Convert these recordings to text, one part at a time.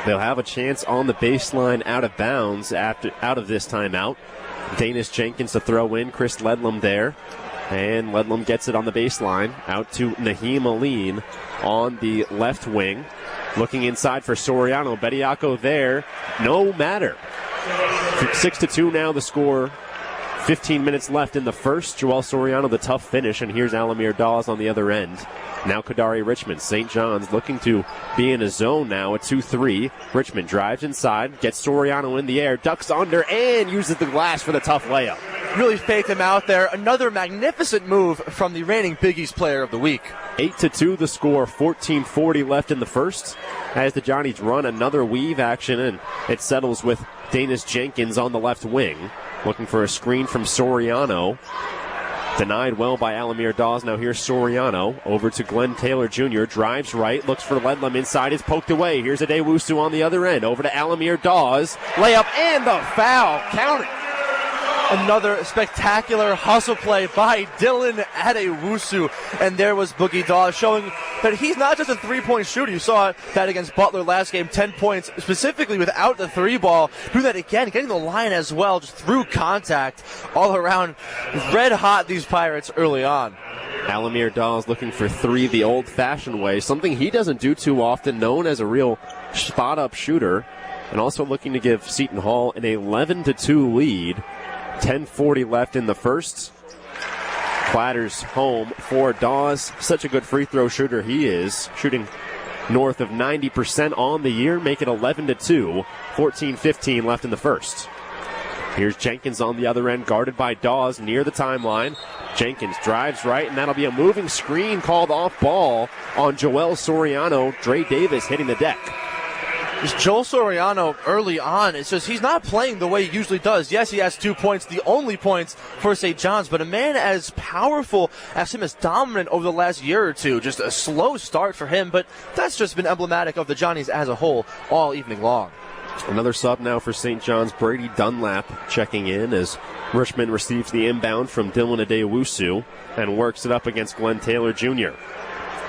They'll have a chance on the baseline out of bounds out of this timeout. Danis Jenkins to throw in, Chris Ledlam there. And Ledlam gets it on the baseline. Out to Naheem Aline on the left wing. Looking inside for Soriano. Bediako there. No matter. 6-2 now the score. 15 minutes left in the first. Joel Soriano, the tough finish. And here's Alamir Dawes on the other end. Now Kadari Richmond. St. John's looking to be in a zone now, a 2-3. Richmond drives inside, gets Soriano in the air, ducks under, and uses the glass for the tough layup. Really faked him out there. Another magnificent move from the reigning Big East Player of the Week. 8-2 the score, 14:40 left in the first. As the Johnnies run another weave action, and it settles with Danis Jenkins on the left wing. Looking for a screen from Soriano. Denied well by Alamir Dawes. Now here's Soriano over to Glenn Taylor Jr. Drives right, looks for Ledlam inside, is poked away. Here's Adewusu on the other end. Over to Alamir Dawes. Layup and the foul. Count it. Another spectacular hustle play by Dylan Adewusu. And there was Boogie Dawes showing that he's not just a three-point shooter. You saw that against Butler last game, 10 points, specifically without the three ball. Do that again, getting the line as well, just through contact all around. Red hot, these Pirates early on. Alamir Dawes looking for three the old-fashioned way, something he doesn't do too often, known as a real spot-up shooter. And also looking to give Seton Hall an 11-2 lead. 10:40 left in the first. Clatters home for Dawes. Such a good free throw shooter he is. Shooting north of 90% on the year. Make it 11-2. 14:15 left in the first. Here's Jenkins on the other end, guarded by Dawes near the timeline. Jenkins drives right, and that'll be a moving screen called off ball on Joel Soriano. Dre Davis hitting the deck. Just Joel Soriano early on, it's just he's not playing the way he usually does. Yes, he has 2 points, the only points for St. John's, but a man as powerful as him, as dominant over the last year or two. Just a slow start for him, but that's just been emblematic of the Johnnies as a whole all evening long. Another sub now for St. John's, Brady Dunlap checking in as Richmond receives the inbound from Dylan Adewusu and works it up against Glenn Taylor Jr.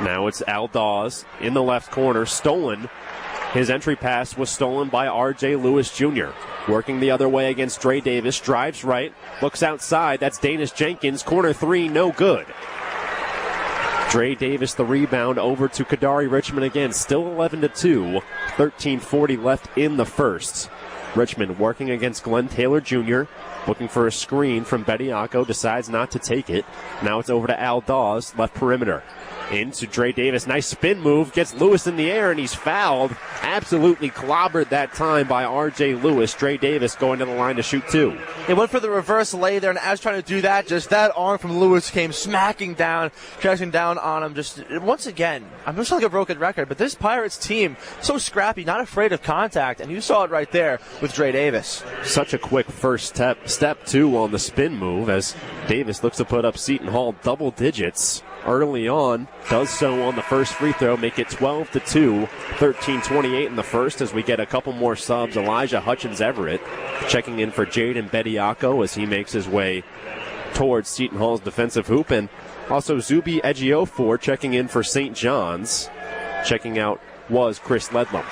Now it's Al Dawes in the left corner, stolen. His entry pass was stolen by R.J. Lewis Jr. Working the other way against Dre Davis. Drives right. Looks outside. That's Danis Jenkins. Corner three, no good. Dre Davis the rebound over to Kadari Richmond again. Still 11-2. 13:40 left in the first. Richmond working against Glenn Taylor Jr. Looking for a screen from Bediako. Decides not to take it. Now it's over to Al Dawes. Left perimeter. Into Dre Davis. Nice spin move. Gets Lewis in the air, and he's fouled. Absolutely clobbered that time by R.J. Lewis. Dre Davis going to the line to shoot two. He went for the reverse lay there, and as trying to do that, just that arm from Lewis came smacking down, crashing down on him. Just once again, I'm just like a broken record, but this Pirates team, so scrappy, not afraid of contact, and you saw it right there with Dre Davis. Such a quick first step two on the spin move as Davis looks to put up Seton Hall double digits early on. Does so on the first free throw, make it 12-2, 13:28 in the first as we get a couple more subs. Elijah Hutchins-Everett checking in for Jaden Bediako as he makes his way towards Seton Hall's defensive hoop, and also Zubi Ejiofor checking in for St. John's. Checking out was Chris Ledlam.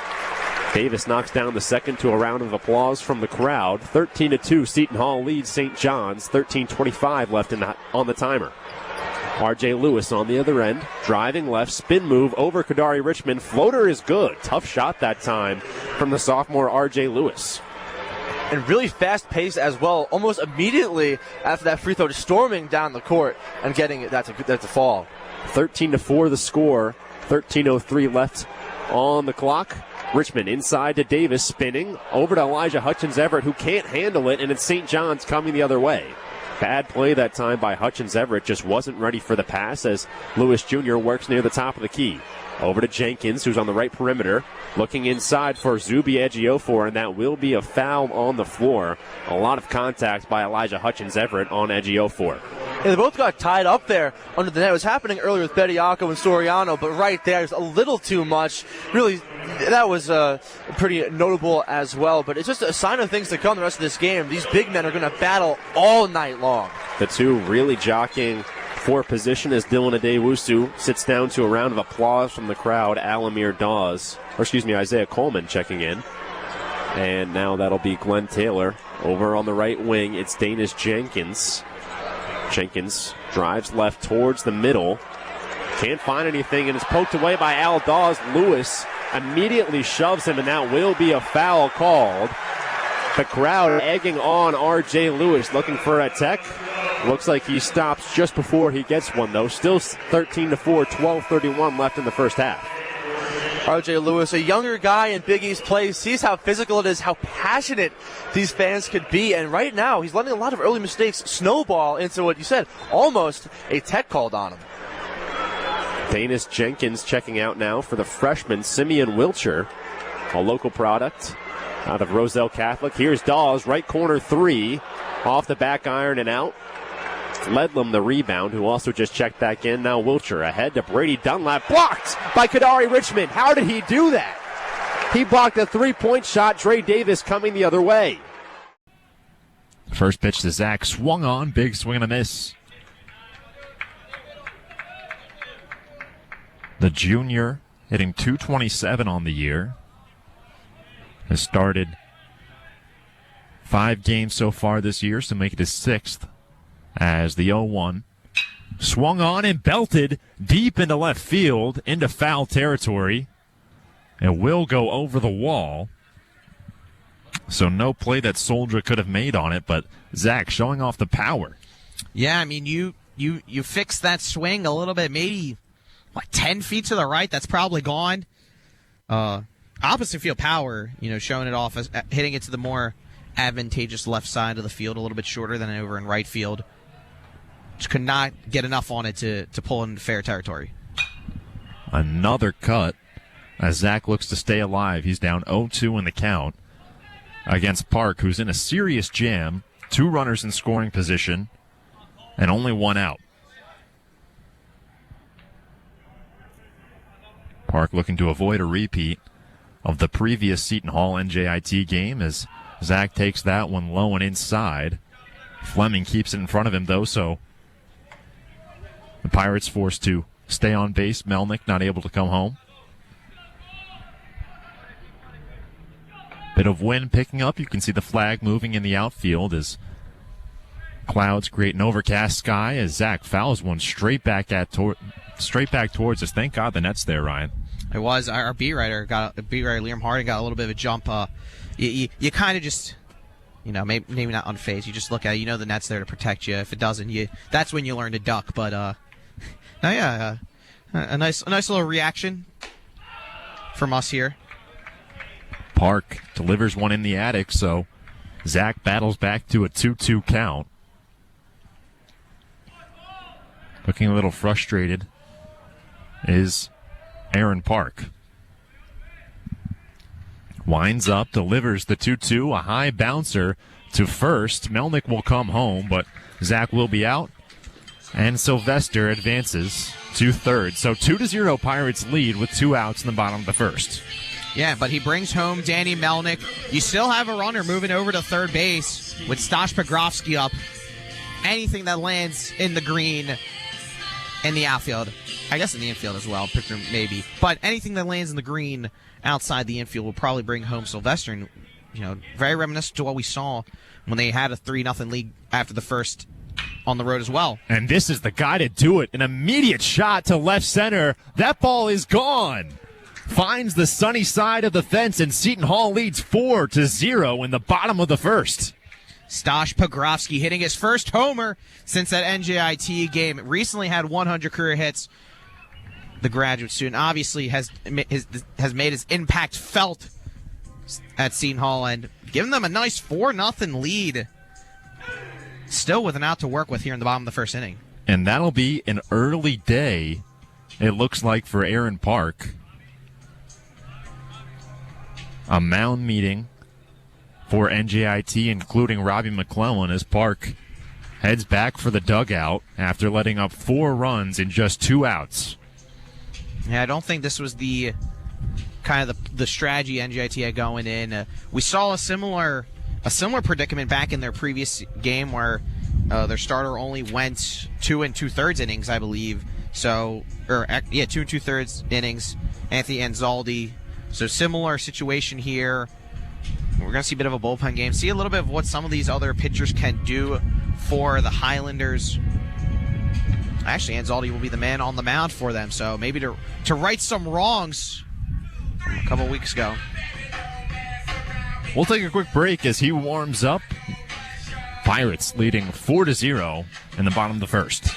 Davis knocks down the second to a round of applause from the crowd. 13-2, Seton Hall leads St. John's. 13:25 left on the timer. R.J. Lewis on the other end, driving left, spin move over Kadari Richmond. Floater is good. Tough shot that time from the sophomore R.J. Lewis. And really fast-paced as well, almost immediately after that free throw, just storming down the court and getting it. That's a fall. 13-4 the score. 13:03 left on the clock. Richmond inside to Davis, spinning over to Elijah Hutchins-Everett, who can't handle it, and it's St. John's coming the other way. Bad play that time by Hutchins-Everett. Just wasn't ready for the pass as Lewis Jr. works near the top of the key. Over to Jenkins, who's on the right perimeter. Looking inside for Zubi Ejiofor, and that will be a foul on the floor. A lot of contact by Elijah Hutchins-Everett on Ejiofor. Yeah, they both got tied up there under the net. It was happening earlier with Bediako and Soriano, but right there, it's a little too much. Really, that was pretty notable as well, but it's just a sign of things to come the rest of this game. These big men are going to battle all night long. The two really jockeying for position as Dylan Adewusu sits down to a round of applause from the crowd. Isaiah Coleman checking in. And now that'll be Glenn Taylor. Over on the right wing, it's Danish Jenkins. Jenkins drives left towards the middle. Can't find anything, and is poked away by Al Dawes. Lewis immediately shoves him, and that will be a foul called. The crowd egging on R.J. Lewis, looking for a tech. Looks like he stops just before he gets one, though. Still 13-4, 12:31 left in the first half. R.J. Lewis, a younger guy in Big East play, sees how physical it is, how passionate these fans could be, and right now he's letting a lot of early mistakes snowball into what you said, almost a tech called on him. Danish Jenkins checking out now for the freshman Simeon Wilcher, a local product out of Roselle Catholic. Here's Dawes, right corner three, off the back iron and out. Ledlam the rebound, who also just checked back in. Now Wilcher ahead to Brady Dunlap. Blocked by Kadari Richmond. How did he do that? He blocked a three-point shot. Dre Davis coming the other way. First pitch to Zach. Swung on. Big swing and a miss. The junior hitting .227 on the year. Has started 5 games so far this year, so make it his 6th. As the 0-1 swung on and belted deep into left field into foul territory. It will go over the wall. So no play that Soldier could have made on it, but Zach showing off the power. Yeah, I mean, you fix that swing a little bit, maybe, 10 feet to the right? That's probably gone. Opposite field power, showing it off, as hitting it to the more advantageous left side of the field, a little bit shorter than over in right field. Just could not get enough on it to pull into fair territory. Another cut as Zach looks to stay alive. He's down 0-2 in the count against Park, who's in a serious jam. 2 runners in scoring position and only 1 out. Park looking to avoid a repeat of the previous Seton Hall NJIT game as Zach takes that one low and inside. Fleming keeps it in front of him, though, so the Pirates forced to stay on base. Melnick not able to come home. Bit of wind picking up. You can see the flag moving in the outfield as clouds create an overcast sky as Zach fouls one straight back towards us. Thank God the net's there, Ryan. It was. Our beat writer Liam Harding got a little bit of a jump. You kind of just, maybe not unfazed. You just look at it. The net's there to protect you. If it doesn't, that's when you learn to duck. But a nice little reaction from us here. Park delivers one in the attic, so Zach battles back to a 2-2 count. Looking a little frustrated is Aaron Park. Winds up, delivers the 2-2, a high bouncer to first. Melnick will come home, but Zach will be out. And Sylvester advances to third. So 2-0 Pirates lead with 2 outs in the bottom of the first. Yeah, but he brings home Danny Melnick. You still have a runner moving over to third base with Stash Pogrovsky up. Anything that lands in the green in the outfield, I guess in the infield as well, picture maybe, but anything that lands in the green outside the infield will probably bring home Sylvester. And, very reminiscent to what we saw when they had a 3-0 lead after the first on the road as well. And this is the guy to do it. An immediate shot to left center. That ball is gone. Finds the sunny side of the fence, and Seton Hall leads 4-0 in the bottom of the first. Stash Pogrovsky hitting his first homer since that NJIT game. Recently had 100 career hits. The graduate student obviously has made his impact felt at Seton Hall and given them a nice 4-0 lead. Still with an out to work with here in the bottom of the first inning. And that'll be an early day, it looks like, for Aaron Park. A mound meeting for NJIT, including Robbie McClellan, as Park heads back for the dugout after letting up 4 runs in just 2 outs. Yeah, I don't think this was the kind of the strategy NJIT had going in. We saw a similar predicament back in their previous game where Their starter only went 2 2/3 innings, I believe. 2 2/3 innings. Anthony Anzaldi. So similar situation here. We're going to see a bit of a bullpen game. See a little bit of what some of these other pitchers can do for the Highlanders. Actually, Anzaldi will be the man on the mound for them, so maybe to right some wrongs from a couple weeks ago. We'll take a quick break as he warms up. Pirates leading 4-0 in the bottom of the first.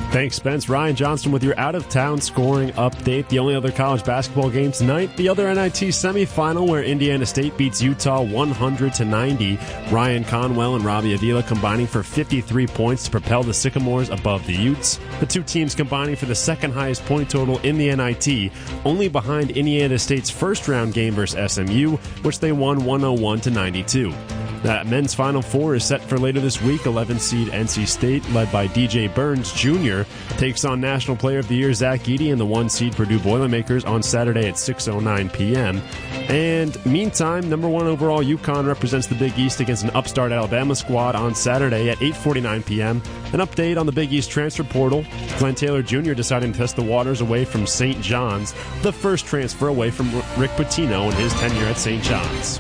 Thanks, Spence. Ryan Johnston with your out-of-town scoring update. The only other college basketball game tonight, the other NIT semifinal where Indiana State beats Utah 100-90. Ryan Conwell and Robbie Avila combining for 53 points to propel the Sycamores above the Utes. The two teams combining for the second highest point total in the NIT, only behind Indiana State's first-round game versus SMU, which they won 101-92. That men's Final Four is set for later this week. 11th seed NC State, led by DJ Burns Jr., takes on National Player of the Year Zach Edey and the 1 seed Purdue Boilermakers on Saturday at 6:09 p.m. And meantime, number 1 overall UConn represents the Big East against an upstart Alabama squad on Saturday at 8:49 p.m. An update on the Big East transfer portal. Glenn Taylor Jr. deciding to test the waters away from St. John's, the first transfer away from Rick Pitino in his tenure at St. John's.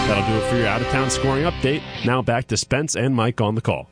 That'll do it for your out-of-town scoring update. Now back to Spence and Mike on the call.